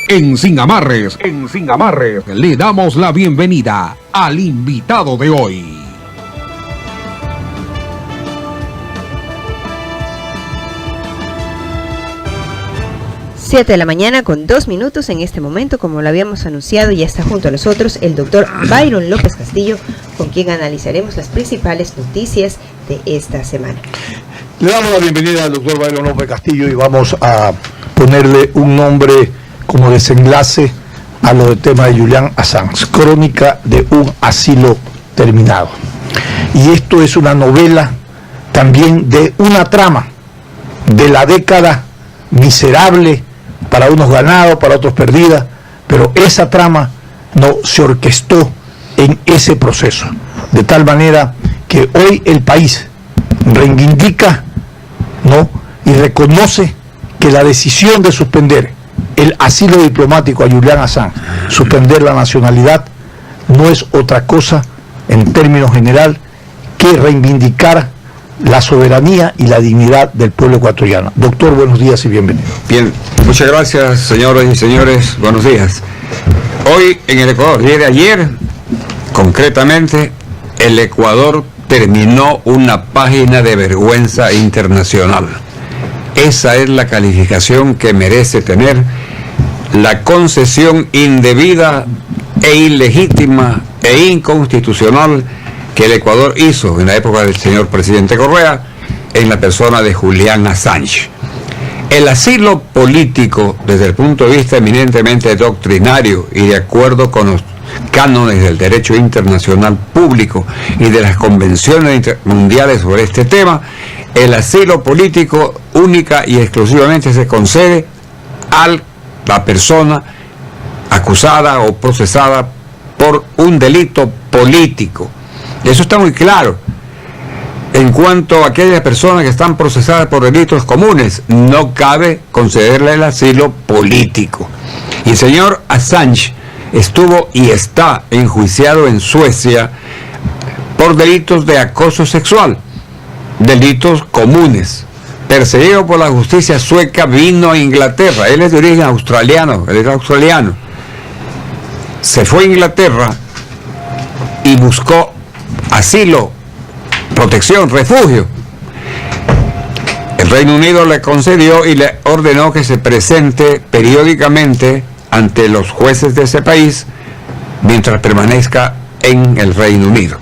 En Sin Amarres, le damos la bienvenida al invitado de hoy. Siete de la mañana con 2 minutos en este momento, como lo habíamos anunciado, ya está junto a nosotros el doctor Byron López Castillo, con quien analizaremos las principales noticias de esta semana. Le damos la bienvenida al doctor Byron López Castillo y vamos a ponerle un nombre como desenlace a lo del tema de Julian Assange, Crónica de un asilo terminado. Y esto es una novela también de una trama de la década miserable, para unos ganados, para otros perdida, pero esa trama no se orquestó en ese proceso, de tal manera que hoy el país reivindica, ¿no?, y reconoce que la decisión de suspender el asilo diplomático a Julian Assange, suspender la nacionalidad, no es otra cosa en términos general que reivindicar la soberanía y la dignidad del pueblo ecuatoriano. Doctor, buenos días y bienvenido. Bien, muchas gracias, señoras y señores, buenos días. Hoy en el Ecuador, y de ayer, concretamente, el Ecuador terminó una página de vergüenza internacional. Esa es la calificación que merece tener la concesión indebida e ilegítima e inconstitucional que el Ecuador hizo en la época del señor presidente Correa en la persona de Julian Assange. El asilo político, desde el punto de vista eminentemente doctrinario y de acuerdo con los cánones del derecho internacional público y de las convenciones mundiales sobre este tema, el asilo político única y exclusivamente se concede a la persona acusada o procesada por un delito político. Eso está muy claro. En cuanto a aquellas personas que están procesadas por delitos comunes, no cabe concederle el asilo político. Y el señor Assange estuvo y está enjuiciado en Suecia por delitos de acoso sexual, delitos comunes. Perseguido por la justicia sueca, vino a Inglaterra. Él es de origen australiano, él es australiano. Se fue a Inglaterra y buscó asilo, protección, refugio. El Reino Unido le concedió y le ordenó que se presente periódicamente ante los jueces de ese país mientras permanezca en el Reino Unido.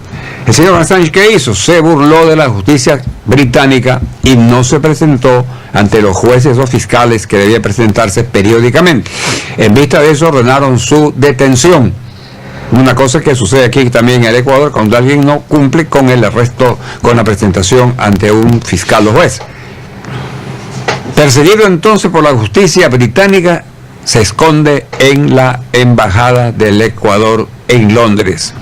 El señor Assange, ¿qué hizo? Se burló de la justicia británica y no se presentó ante los jueces o fiscales que debía presentarse periódicamente. En vista de eso ordenaron su detención. Una cosa que sucede aquí también en el Ecuador cuando alguien no cumple con el arresto, con la presentación ante un fiscal o juez. Perseguido entonces por la justicia británica, se esconde en la embajada del Ecuador en Londres.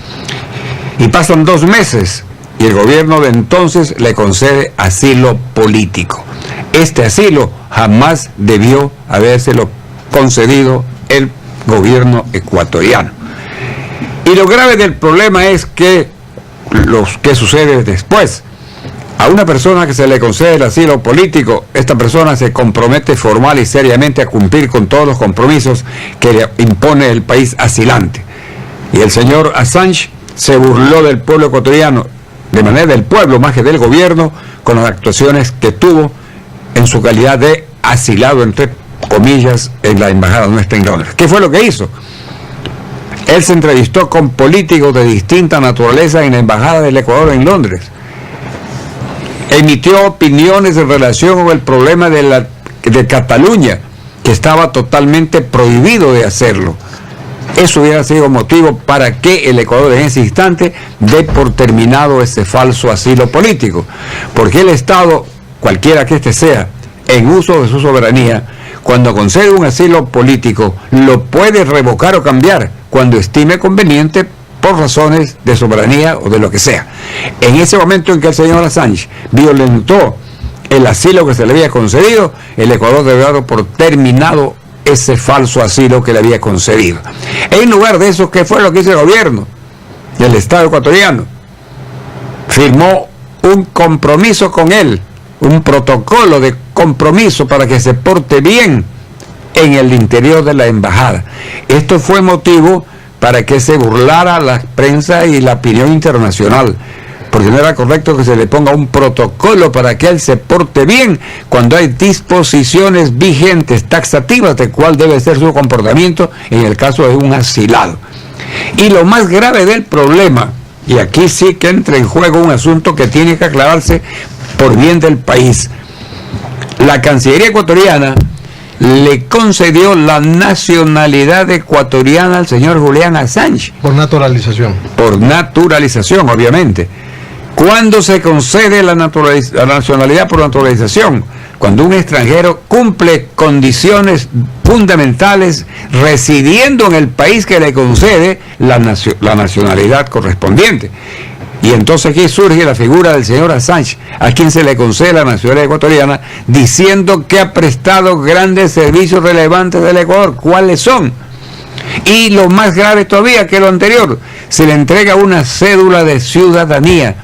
Y pasan 2 meses y el gobierno de entonces le concede asilo político. Este asilo jamás debió habérselo concedido el gobierno ecuatoriano. Y lo grave del problema es que ¿qué sucede después? A una persona que se le concede el asilo político, esta persona se compromete formal y seriamente a cumplir con todos los compromisos que le impone el país asilante. Y el señor Assange se burló del pueblo ecuatoriano, de manera del pueblo más que del gobierno, con las actuaciones que tuvo en su calidad de asilado, entre comillas, en la embajada nuestra en Londres. ¿Qué fue lo que hizo? Él se entrevistó con políticos de distinta naturaleza en la embajada del Ecuador en Londres. Emitió opiniones en relación con el problema de Cataluña, que estaba totalmente prohibido de hacerlo. Eso hubiera sido motivo para que el Ecuador en ese instante dé por terminado ese falso asilo político. Porque el Estado, cualquiera que éste sea, en uso de su soberanía, cuando concede un asilo político, lo puede revocar o cambiar cuando estime conveniente por razones de soberanía o de lo que sea. En ese momento en que el señor Assange violentó el asilo que se le había concedido, el Ecuador debe dar por terminado ese falso asilo que le había concedido. En lugar de eso, ¿qué fue lo que hizo el gobierno? El Estado ecuatoriano firmó un compromiso con él, un protocolo de compromiso para que se porte bien en el interior de la embajada. Esto fue motivo para que se burlara la prensa y la opinión internacional, porque no era correcto que se le ponga un protocolo para que él se porte bien cuando hay disposiciones vigentes, taxativas de cuál debe ser su comportamiento en el caso de un asilado. Y lo más grave del problema, y aquí sí que entra en juego un asunto que tiene que aclararse por bien del país, la Cancillería ecuatoriana le concedió la nacionalidad ecuatoriana al señor Julian Assange. Por naturalización. Por naturalización, obviamente. ¿Cuándo se concede la nacionalidad por naturalización? Cuando un extranjero cumple condiciones fundamentales residiendo en el país que le concede la nacionalidad correspondiente. Y entonces aquí surge la figura del señor Assange, a quien se le concede la nacionalidad ecuatoriana, diciendo que ha prestado grandes servicios relevantes del Ecuador. ¿Cuáles son? Y lo más grave todavía que lo anterior, se le entrega una cédula de ciudadanía,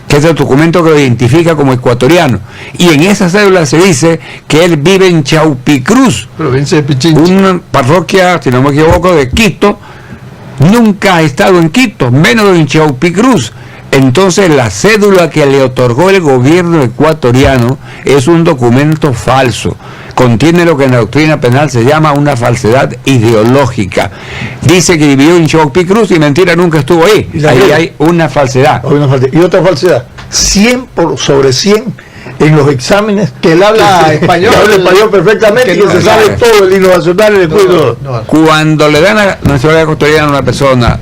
que es el documento que lo identifica como ecuatoriano. Y en esa cédula se dice que él vive en Chaupicruz, provincia de Pichincha, una parroquia, si no me equivoco, de Quito. Nunca ha estado en Quito, menos en Chaupicruz. Entonces la cédula que le otorgó el gobierno ecuatoriano es un documento falso, contiene lo que en la doctrina penal se llama una falsedad ideológica. Dice que vivió en Chaupicruz y mentira, nunca estuvo ahí. Ahí hay una falsedad. Y otra falsedad, 100 sobre 100 en los exámenes, que él habla español, que habla español perfectamente, que se sabe todo el himno nacional, el escudo. Cuando le dan la nacionalidad ecuatoriana a una persona,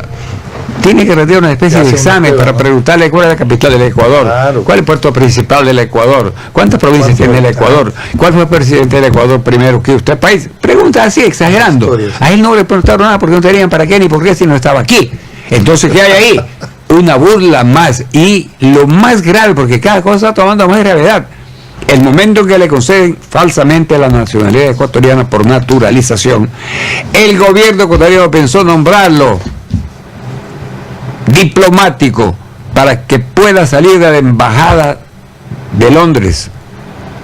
tiene que retirar una especie de examen para preguntarle cuál es la capital del Ecuador, claro, cuál es el puerto principal del Ecuador, cuántas provincias tiene el Ecuador, cuál fue el presidente del Ecuador primero que usted país. Pregunta así, exagerando. A él no le preguntaron nada porque no tenían para qué ni por qué si no estaba aquí. Entonces, ¿qué hay ahí? Una burla más. Y lo más grave, porque cada cosa está tomando más gravedad, el momento en que le conceden falsamente la nacionalidad ecuatoriana por naturalización, el gobierno ecuatoriano pensó nombrarlo diplomático para que pueda salir de la embajada de Londres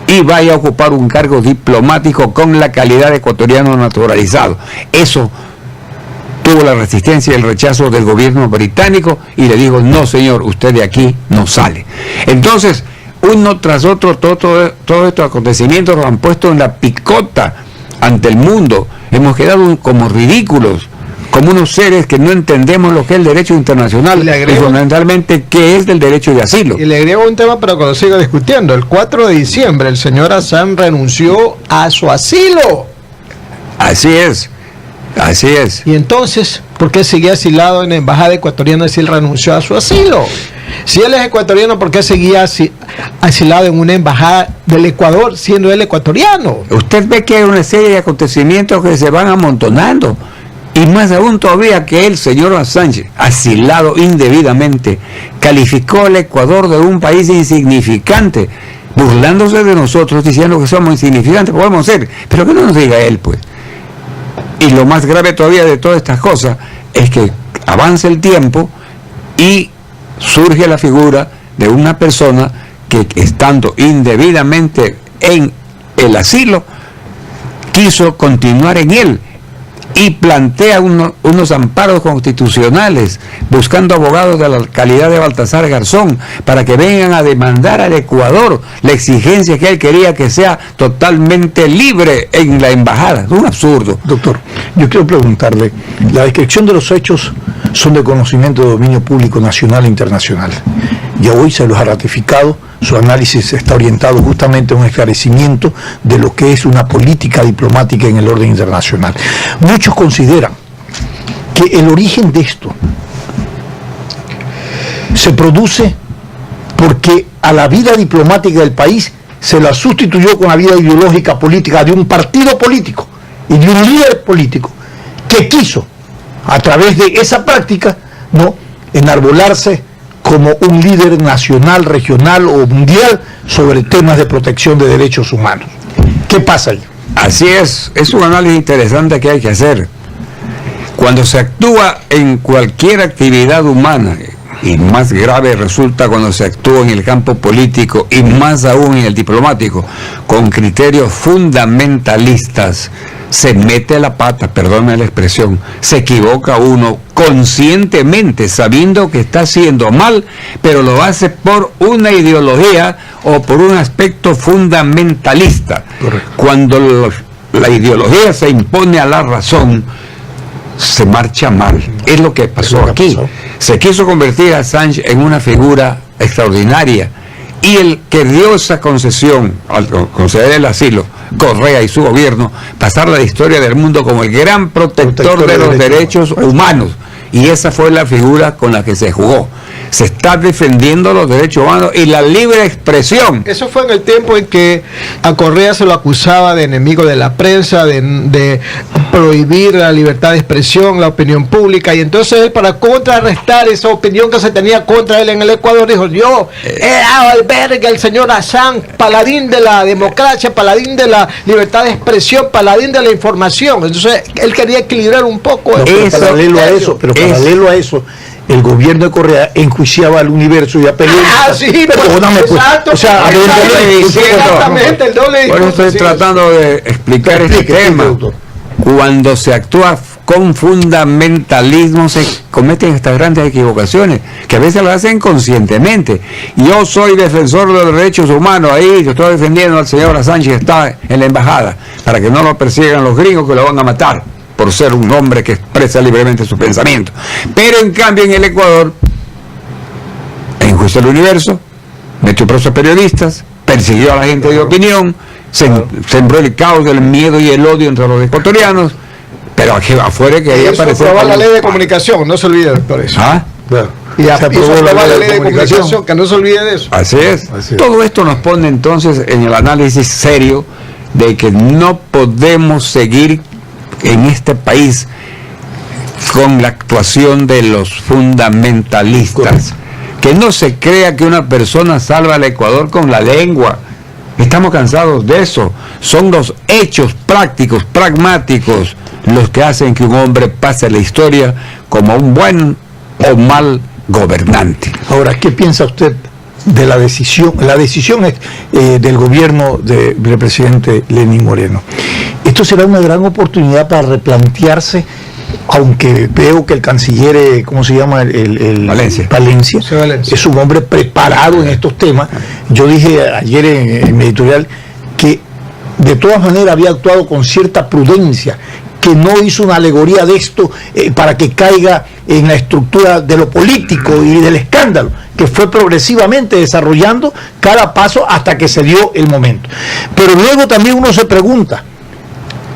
y vaya a ocupar un cargo diplomático con la calidad de ecuatoriano naturalizado. Eso tuvo la resistencia y el rechazo del gobierno británico y le dijo: no señor, usted de aquí no sale. Entonces, uno tras otro, todos estos acontecimientos lo han puesto en la picota ante el mundo. Hemos quedado como ridículos, como unos seres que no entendemos lo que es el derecho internacional y fundamentalmente qué es del derecho de asilo. Y le agrego un tema para cuando siga discutiendo. El 4 de diciembre el señor Assange renunció a su asilo. Así es, así es. Y entonces, ¿por qué seguía asilado en la embajada ecuatoriana si él renunció a su asilo? Si él es ecuatoriano, ¿por qué seguía asilado en una embajada del Ecuador siendo él ecuatoriano? Usted ve que hay una serie de acontecimientos que se van amontonando. Y más aún todavía que el señor Assange, asilado indebidamente, calificó al Ecuador de un país insignificante, burlándose de nosotros, diciendo que somos insignificantes, podemos ser, pero que no nos diga él, pues. Y lo más grave todavía de todas estas cosas es que avanza el tiempo y surge la figura de una persona que, estando indebidamente en el asilo, quiso continuar en él y plantea unos amparos constitucionales buscando abogados de la calidad de Baltasar Garzón para que vengan a demandar al Ecuador la exigencia que él quería que sea totalmente libre en la embajada. Es un absurdo. Doctor, yo quiero preguntarle, la descripción de los hechos son de conocimiento de dominio público nacional e internacional. Ya hoy se los ha ratificado, su análisis está orientado justamente a un esclarecimiento de lo que es una política diplomática en el orden internacional. Muchos consideran que el origen de esto se produce porque a la vida diplomática del país se la sustituyó con la vida ideológica política de un partido político y de un líder político que quiso, a través de esa práctica, ¿no?, enarbolarse como un líder nacional, regional o mundial sobre temas de protección de derechos humanos. ¿Qué pasa ahí? Así es un análisis interesante que hay que hacer. Cuando se actúa en cualquier actividad humana, y más grave resulta cuando se actúa en el campo político y más aún en el diplomático, con criterios fundamentalistas, se mete la pata, perdóname la expresión, se equivoca uno conscientemente, sabiendo que está haciendo mal, pero lo hace por una ideología o por un aspecto fundamentalista. Correcto. Cuando la ideología se impone a la razón, se marcha mal. Es lo que pasó aquí. Se quiso convertir a Assange en una figura extraordinaria, y el que dio esa concesión al conceder el asilo, Correa y su gobierno, pasar la historia del mundo como el gran protector de los derechos humanos, y esa fue la figura con la que se jugó. Se está defendiendo los derechos humanos y la libre expresión. Eso fue en el tiempo en que a Correa se lo acusaba de enemigo de la prensa, de prohibir la libertad de expresión, la opinión pública, y entonces él, para contrarrestar esa opinión que se tenía contra él en el Ecuador, dijo: yo era albergue el señor Assange, paladín de la democracia, paladín de la libertad de expresión, paladín de la información. Entonces él quería equilibrar un poco pero paralelo a eso, el gobierno de Correa enjuiciaba al Universo y a periodistas. Sí, perdóname, pues. Exacto. O sea, Exactamente, el doble Por eso discurso, estoy sí. tratando de explicar este tema. doctor. Cuando se actúa con fundamentalismo se cometen estas grandes equivocaciones, que a veces las hacen conscientemente. Yo soy defensor de los derechos humanos, ahí yo estoy defendiendo al señor Assange que está en la embajada, para que no lo persigan los gringos que lo van a matar por ser un hombre que expresa libremente su pensamiento. Pero en cambio en el Ecuador enjuició al Universo, metió preso a periodistas, persiguió a la gente de opinión, sembró el caos del miedo y el odio entre los ecuatorianos, pero aquí afuera que ahí Eso aparece aprobó la ley de comunicación, no se olvide, doctor, eso. ¿Ah? Claro. Y Se aprobó aprobó la ley de comunicación. comunicación, que no se olvide de eso. Así es. Así es. Todo esto nos pone entonces en el análisis serio de que no podemos seguir en este país con la actuación de los fundamentalistas. Correcto. Que no se crea que una persona salva al Ecuador con la lengua. Estamos cansados de eso. Son los hechos prácticos, pragmáticos, los que hacen que un hombre pase a la historia como un buen o mal gobernante. Ahora, ¿qué piensa usted de la decisión? La decisión es del gobierno del presidente Lenín Moreno. Esto será una gran oportunidad para replantearse, aunque veo que el canciller, ¿cómo se llama? Valencia. Valencia, Sí, Valencia. es un hombre preparado en estos temas. Yo dije ayer en mi editorial que de todas maneras había actuado con cierta prudencia, que no hizo una alegoría de esto para que caiga en la estructura de lo político y del escándalo, que fue progresivamente desarrollando cada paso hasta que se dio el momento. Pero luego también uno se pregunta,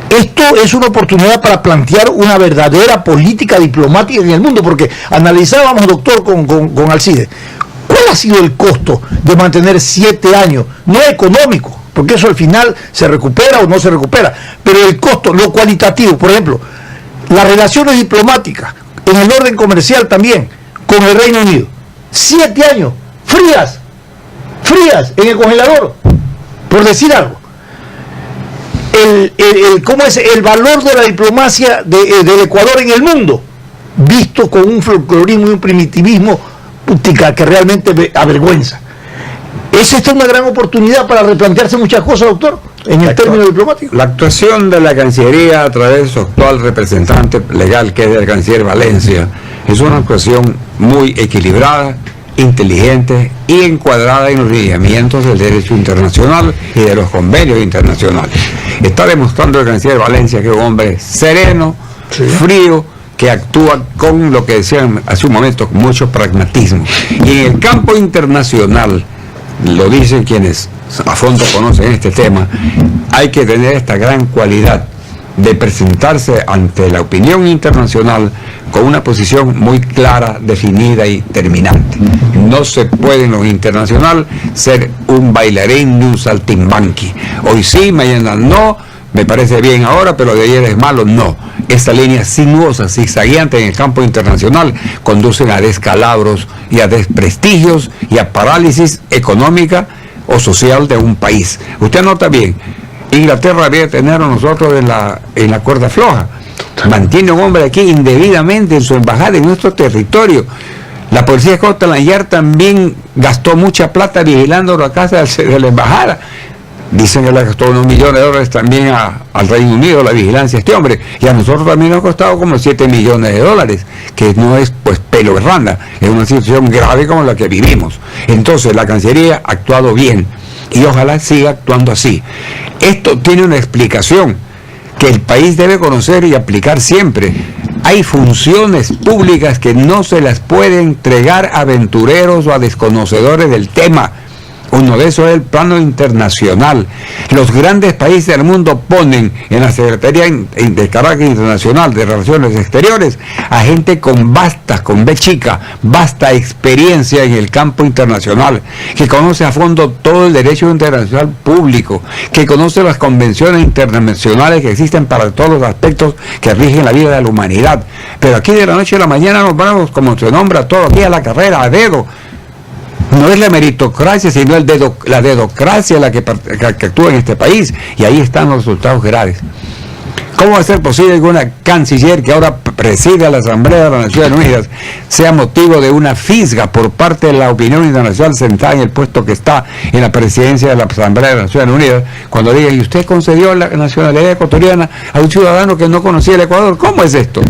esto es una oportunidad para plantear una verdadera política diplomática en el mundo, porque analizábamos, doctor, con Alcide, ¿cuál ha sido el costo de mantener 7 años? No económico, porque eso al final se recupera o no se recupera, pero el costo, lo cualitativo, por ejemplo, las relaciones diplomáticas, en el orden comercial también, con el Reino Unido, 7 años, frías, en el congelador, por decir algo. ¿Cómo es el valor de la diplomacia del Ecuador en el mundo? Visto con un folclorismo y un primitivismo que realmente avergüenza. ¿Es esta una gran oportunidad para replantearse muchas cosas, doctor, en el término diplomático? La actuación de la Cancillería a través de su actual representante legal, que es el canciller Valencia, es una actuación muy equilibrada, inteligente y encuadrada en los lineamientos del derecho internacional y de los convenios internacionales. Está demostrando el canciller Valencia que es un hombre sereno, Sí. frío, que actúa con lo que decían hace un momento, con mucho pragmatismo. Y en el campo internacional, lo dicen quienes a fondo conocen este tema, hay que tener esta gran cualidad de presentarse ante la opinión internacional con una posición muy clara, definida y terminante. No se puede en lo internacional ser un bailarín de un saltimbanqui. Hoy sí, mañana no, me parece bien ahora, pero de ayer es malo, no. Esta línea sinuosa, zigzagueante en el campo internacional conducen a descalabros y a desprestigios y a parálisis económica o social de un país. Usted nota bien, Inglaterra debe tener a nosotros en la cuerda floja. Mantiene un hombre aquí indebidamente en su embajada, en nuestro territorio. La policía de Scotland Yard también gastó mucha plata vigilando la casa de la embajada. Dicen que le costó unos millones de dólares también al Reino Unido la vigilancia de este hombre, y a nosotros también nos ha costado como 7 millones de dólares, que no es pues pelo de rana, es una situación grave como la que vivimos. Entonces la Cancillería ha actuado bien y ojalá siga actuando así. Esto tiene una explicación que el país debe conocer y aplicar siempre. Hay funciones públicas que no se las puede entregar a aventureros o a desconocedores del tema. Uno de esos es el plano internacional. Los grandes países del mundo ponen en la Secretaría de Carácter Internacional de Relaciones Exteriores a gente con B chica, vasta experiencia en el campo internacional, que conoce a fondo todo el derecho internacional público, que conoce las convenciones internacionales que existen para todos los aspectos que rigen la vida de la humanidad. Pero aquí de la noche a la mañana nos vamos, como se nombra, todo aquí a la carrera, a dedo. No es la meritocracia, sino la dedocracia la que actúa en este país, y ahí están los resultados graves. ¿Cómo va a ser posible que una canciller que ahora preside a la Asamblea de las Naciones Unidas sea motivo de una fisga por parte de la opinión internacional sentada en el puesto que está en la presidencia de la Asamblea de las Naciones Unidas, cuando diga, ¿y usted concedió la nacionalidad ecuatoriana a un ciudadano que no conocía el Ecuador? ¿Cómo es esto?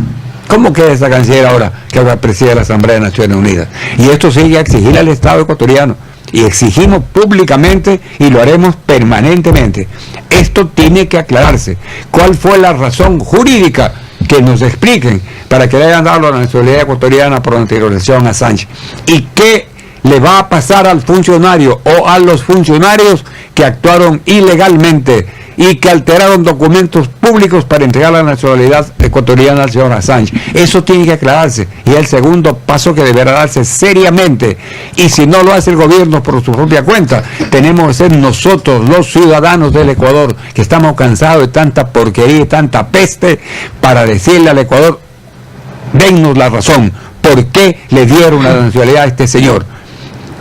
¿Cómo queda esa canciller ahora que ahora preside la Asamblea de Naciones Unidas? Y esto sigue a exigir al Estado ecuatoriano. Y exigimos públicamente y lo haremos permanentemente. Esto tiene que aclararse. ¿Cuál fue la razón jurídica? Que nos expliquen para que le hayan dado la nacionalidad ecuatoriana por anterioración a Sánchez. ¿Y qué le va a pasar al funcionario o a los funcionarios que actuaron ilegalmente y que alteraron documentos públicos para entregar la nacionalidad ecuatoriana al señor Assange? Eso tiene que aclararse, y es el segundo paso que deberá darse seriamente. Y si no lo hace el gobierno por su propia cuenta, tenemos que ser nosotros, los ciudadanos del Ecuador, que estamos cansados de tanta porquería y tanta peste, para decirle al Ecuador, dennos la razón, ¿por qué le dieron la nacionalidad a este señor?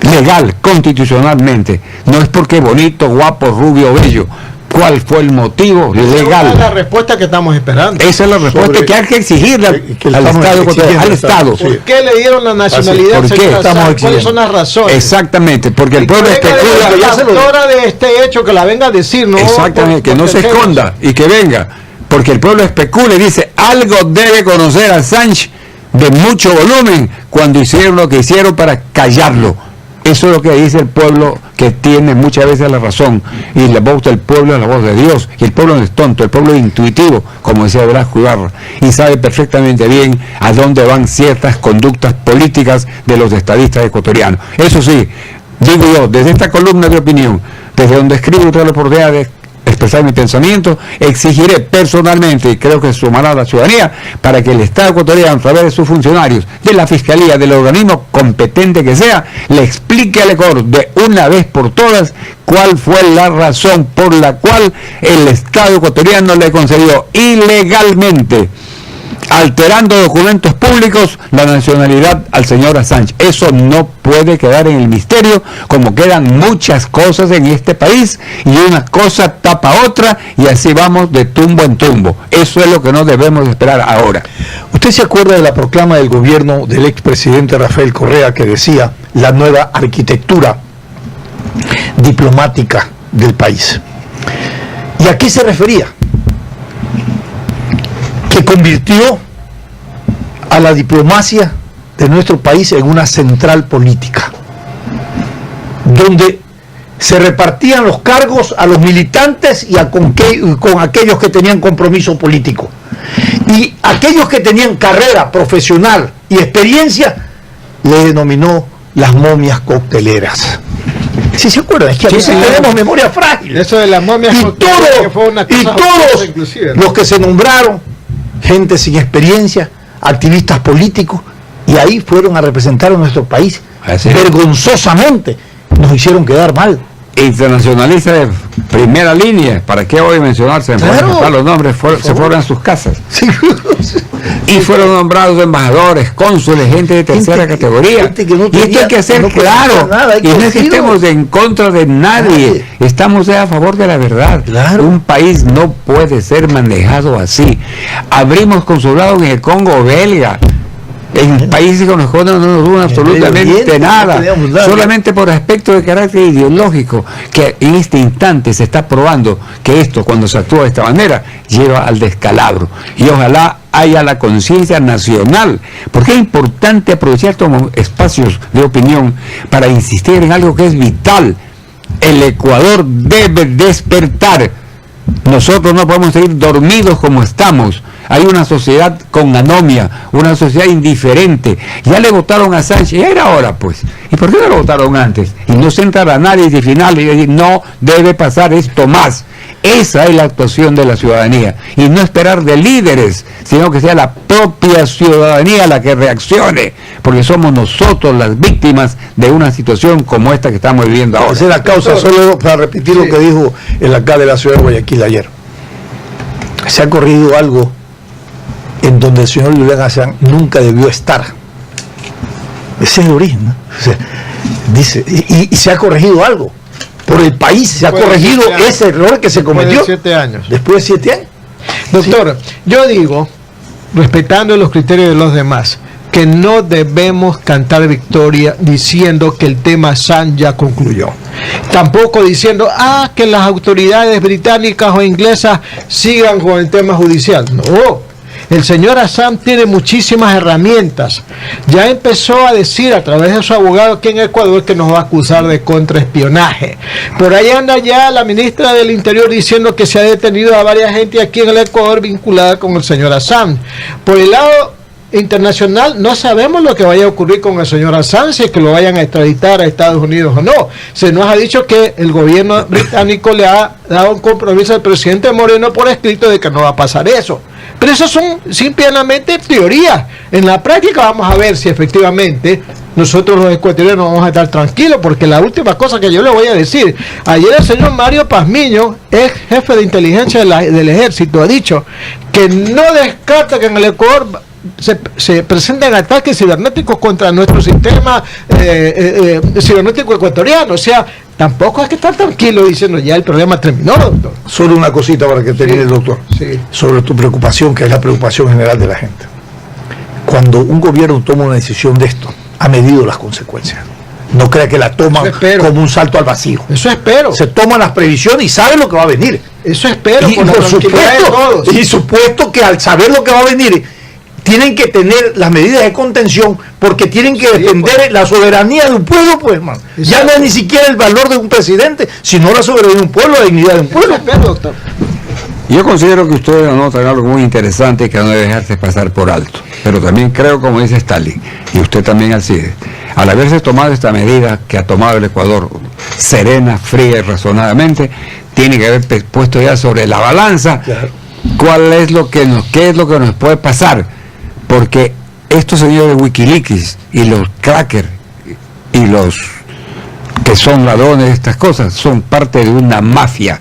Legal, constitucionalmente, no es porque bonito, guapo, rubio, bello. ¿Cuál fue el motivo legal? Esa es la respuesta que estamos esperando. Esa es la respuesta que hay que exigirle al Estado. ¿Por qué le dieron la nacionalidad? ¿Por qué? ¿Cuáles son las razones? Exactamente, porque el pueblo especula. La autora de este hecho que la venga a decir, ¿no? Exactamente, que no se esconda y que venga, porque el pueblo especula y dice, algo debe conocer a Sánchez de mucho volumen cuando hicieron lo que hicieron para callarlo. Eso es lo que dice el pueblo, que tiene muchas veces la razón, y la voz del pueblo es la voz de Dios, y el pueblo no es tonto, el pueblo es intuitivo, como decía Velasco Ibarra, y sabe perfectamente bien a dónde van ciertas conductas políticas de los estadistas ecuatorianos. Eso sí, digo yo, desde esta columna de opinión, desde donde escribo otra oportunidad de expresar mi pensamiento, exigiré personalmente, y creo que sumará a la ciudadanía, para que el Estado ecuatoriano, a través de sus funcionarios, de la Fiscalía, del organismo competente que sea, le explique al Ecuador de una vez por todas cuál fue la razón por la cual el Estado ecuatoriano le concedió ilegalmente, alterando documentos públicos, la nacionalidad al señor Assange. Eso no puede quedar en el misterio, como quedan muchas cosas en este país, y una cosa tapa otra, y así vamos de tumbo en tumbo. Eso es lo que no debemos esperar ahora. ¿Usted se acuerda de la proclama del gobierno del expresidente Rafael Correa, que decía la nueva arquitectura diplomática del país? ¿Y a qué se refería? Que convirtió a la diplomacia de nuestro país en una central política, donde se repartían los cargos a los militantes y con aquellos que tenían compromiso político. Y aquellos que tenían carrera profesional y experiencia, le denominó las momias cocteleras. ¿Sí se acuerdan? Es que a veces tenemos memoria frágil. Eso de las momias cocteleras, que fue una cosa, y todos inclusive, ¿no? Los que se nombraron, gente sin experiencia, activistas políticos, y ahí fueron a representar a nuestro país. Vergonzosamente nos hicieron quedar mal. Internacionalistas de primera línea, ¿para qué voy a mencionarse? Claro. Los nombres se fueron a sus casas. Sí. Y fueron nombrados embajadores, cónsules, gente de tercera categoría. Y esto hay que hacer claro. Y no es que estemos en contra de nadie. Estamos a favor de la verdad. Claro. Un país no puede ser manejado así. Abrimos consulados en el Congo belga. En países con los que no nos dudan absolutamente nada, solamente por aspectos de carácter ideológico, que en este instante se está probando que esto, cuando se actúa de esta manera, lleva al descalabro. Y ojalá haya la conciencia nacional, porque es importante aprovechar estos espacios de opinión para insistir en algo que es vital. El Ecuador debe despertar. Nosotros no podemos seguir dormidos como estamos. Hay una sociedad con anomia, una sociedad indiferente. Ya le votaron a Sánchez, ya era hora pues. ¿Y por qué no lo votaron antes? Y no se entra el análisis final y decir, no debe pasar esto más. Esa es la actuación de la ciudadanía. Y no esperar de líderes, sino que sea la propia ciudadanía la que reaccione. Porque somos nosotros las víctimas de una situación como esta que estamos viviendo ahora. Esa es la causa, solo para repetir lo que dijo el alcalde de la ciudad de Guayaquil ayer. Se ha corrido algo en donde el señor Julián Assange nunca debió estar. Ese es el origen, ¿no? O sea, dice, y se ha corregido algo. Por el país se ha corregido ese error que se cometió. Después de 7 años. Después de 7 años. Doctor, yo digo, respetando los criterios de los demás, que no debemos cantar victoria diciendo que el tema Assange ya concluyó. Tampoco diciendo, que las autoridades británicas o inglesas sigan con el tema judicial. No. El señor Assange tiene muchísimas herramientas. Ya empezó a decir a través de su abogado aquí en Ecuador que nos va a acusar de contraespionaje. Por ahí anda ya la ministra del Interior diciendo que se ha detenido a varias gente aquí en el Ecuador vinculada con el señor Assange. Por el lado internacional no sabemos lo que vaya a ocurrir con el señor Assange, si es que lo vayan a extraditar a Estados Unidos o no. Se nos ha dicho que el gobierno británico le ha dado un compromiso al presidente Moreno por escrito de que no va a pasar eso. Pero eso son simplemente teorías. En la práctica vamos a ver si efectivamente nosotros los ecuatorianos vamos a estar tranquilos, porque la última cosa que yo le voy a decir, ayer el señor Mario Pazmiño, ex jefe de inteligencia del ejército, ha dicho que no descarta que en el Ecuador se presenten ataques cibernéticos contra nuestro sistema cibernético ecuatoriano. O sea, tampoco hay que estar tranquilo diciendo ya el problema terminó, doctor. Solo una cosita para que termine el doctor. Sí. Sobre tu preocupación, que es la preocupación general de la gente. Cuando un gobierno toma una decisión de esto, ha medido las consecuencias. No crea que la toman como un salto al vacío. Eso espero. Se toman las previsiones y saben lo que va a venir. Eso espero. Y por supuesto, y supuesto que al saber lo que va a venir, tienen que tener las medidas de contención, porque tienen que defender pues la soberanía de un pueblo, pues, hermano. Ya no es ni siquiera el valor de un presidente, sino la soberanía de un pueblo, la dignidad de un pueblo. Doctor. Yo considero que ustedes anotan algo muy interesante que no debe dejarse pasar por alto. Pero también creo, como dice Stalin, y usted también, Alcides, al haberse tomado esta medida que ha tomado el Ecuador, serena, fría y razonadamente, tiene que haber puesto ya sobre la balanza qué es lo que nos puede pasar. Porque estos señores de Wikileaks y los crackers y los que son ladrones de estas cosas son parte de una mafia,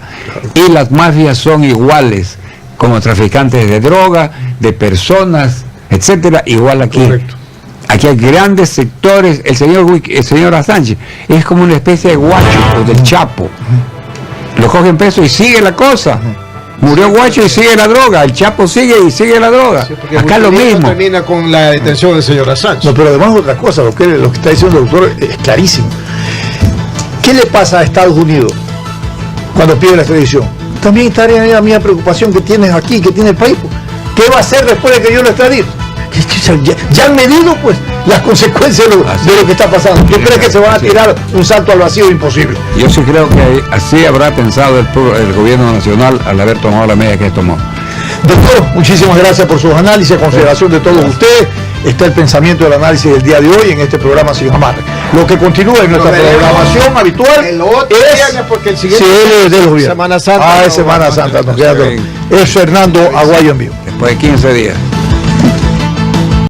y las mafias son iguales como traficantes de droga, de personas, etcétera, igual aquí. Correcto. Aquí hay grandes sectores. El señor Assange es como una especie de guacho del Chapo. Lo cogen preso y sigue la cosa. Murió guacho y sigue la droga, el Chapo sigue y sigue la droga. Sí, acá lo mismo. Termina con la detención del señor Assange. No, pero además otra cosa, lo que está diciendo el doctor es clarísimo. ¿Qué le pasa a Estados Unidos cuando pide la extradición? También estaría la misma preocupación que tienes aquí, que tiene el país. ¿Qué va a hacer después de que yo lo extradite? Ya han medido pues las consecuencias de lo que está pasando. ¿Qué crees que se van a tirar un salto al vacío? Imposible. Yo sí creo que así habrá pensado el gobierno nacional al haber tomado la medida que tomó. Doctor, muchísimas gracias por sus análisis, consideración de todos ustedes. Está el pensamiento del análisis del día de hoy en este programa Sin Amarre. Lo que continúa en nuestra programación habitual es porque el siguiente Semana Santa. Semana Santa. Es Fernando Aguayo en vivo. Después de 15 días.